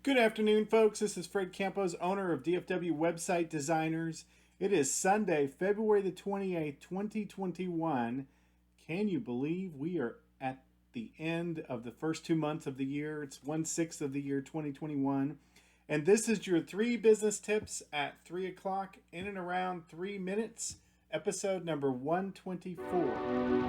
Good afternoon, folks. This is Fred Campos, owner of DFW Website Designers. It is Sunday, February the 28th, 2021. Can you believe we are at the end of the first 2 months of the year? It's 1/6 of the year 2021. And this is your 3 business tips at 3 o'clock in and around 3 minutes, episode number 124.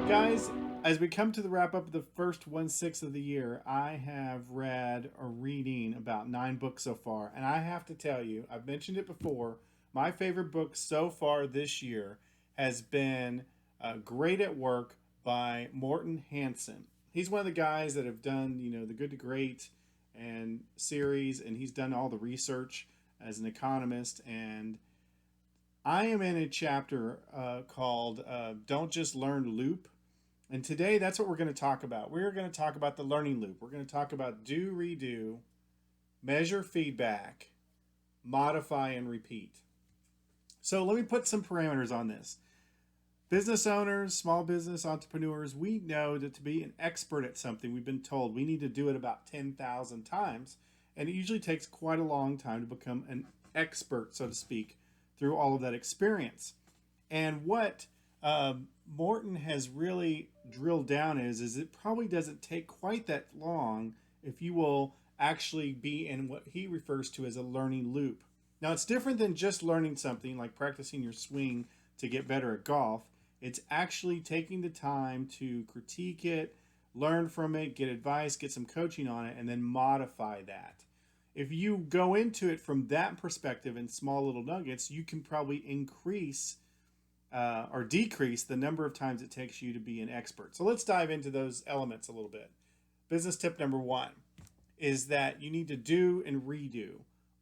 Guys, as we come to the wrap up of the first 1/6 of the year, I have read or reading about 9 books so far. And I have to tell you, I've mentioned it before, my favorite book so far this year has been Great at Work by Morton Hansen. He's one of the guys that have done, the Good to Great and series, and he's done all the research as an economist. And I am in a chapter called Don't Just Learn Loop. And today, that's what we're going to talk about. We're going to talk about the learning loop. We're going to talk about do, redo, measure feedback, modify, and repeat. So let me put some parameters on this. Business owners, small business entrepreneurs, we know that to be an expert at something, we've been told we need to do it about 10,000 times. And it usually takes quite a long time to become an expert, so to speak, through all of that experience. And what Morton has really drilled down is it probably doesn't take quite that long if you will actually be in what he refers to as a learning loop. Now, it's different than just learning something like practicing your swing to get better at golf. It's actually taking the time to critique it, learn from it, get advice, get some coaching on it, and then modify that. If you go into it from that perspective in small little nuggets, you can probably increase or decrease the number of times it takes you to be an expert. So let's dive into those elements a little bit. Business tip number 1 is that you need to do and redo.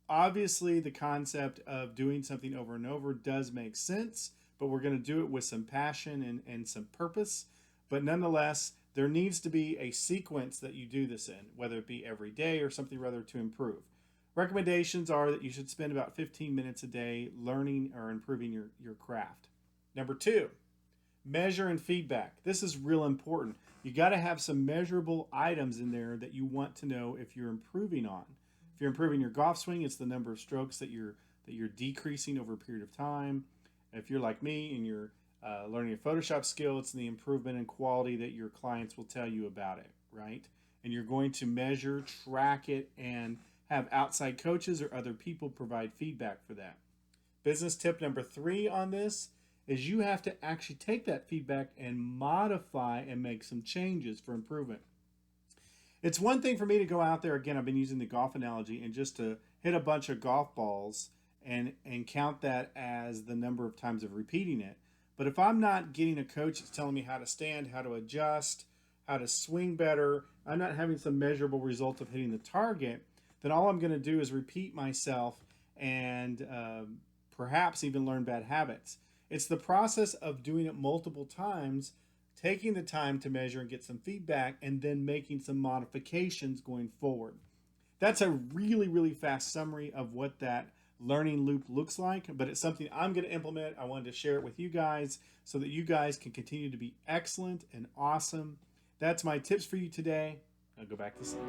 Obviously, the concept of doing something over and over does make sense, but we're going to do it with some passion and some purpose. But nonetheless, there needs to be a sequence that you do this in, whether it be every day or something rather to improve. Recommendations are that you should spend about 15 minutes a day learning or improving your craft. Number 2, measure and feedback. This is real important. You got to have some measurable items in there that you want to know if you're improving on. If you're improving your golf swing, it's the number of strokes that you're decreasing over a period of time. If you're like me and you're learning a Photoshop skill, it's the improvement in quality that your clients will tell you about it, right? And you're going to measure, track it, and have outside coaches or other people provide feedback for that. Business tip number 3 on this is you have to actually take that feedback and modify and make some changes for improvement. It's one thing for me to go out there, again, I've been using the golf analogy, and just to hit a bunch of golf balls and count that as the number of times of repeating it. But if I'm not getting a coach that's telling me how to stand, how to adjust, how to swing better, I'm not having some measurable result of hitting the target, then all I'm going to do is repeat myself and perhaps even learn bad habits. It's the process of doing it multiple times, taking the time to measure and get some feedback, and then making some modifications going forward. That's a really, really fast summary of what that learning loop looks like, but it's something I'm going to implement. I wanted to share it with you guys so that you guys can continue to be excellent and awesome. That's my tips for you today. I'll go back to sleep.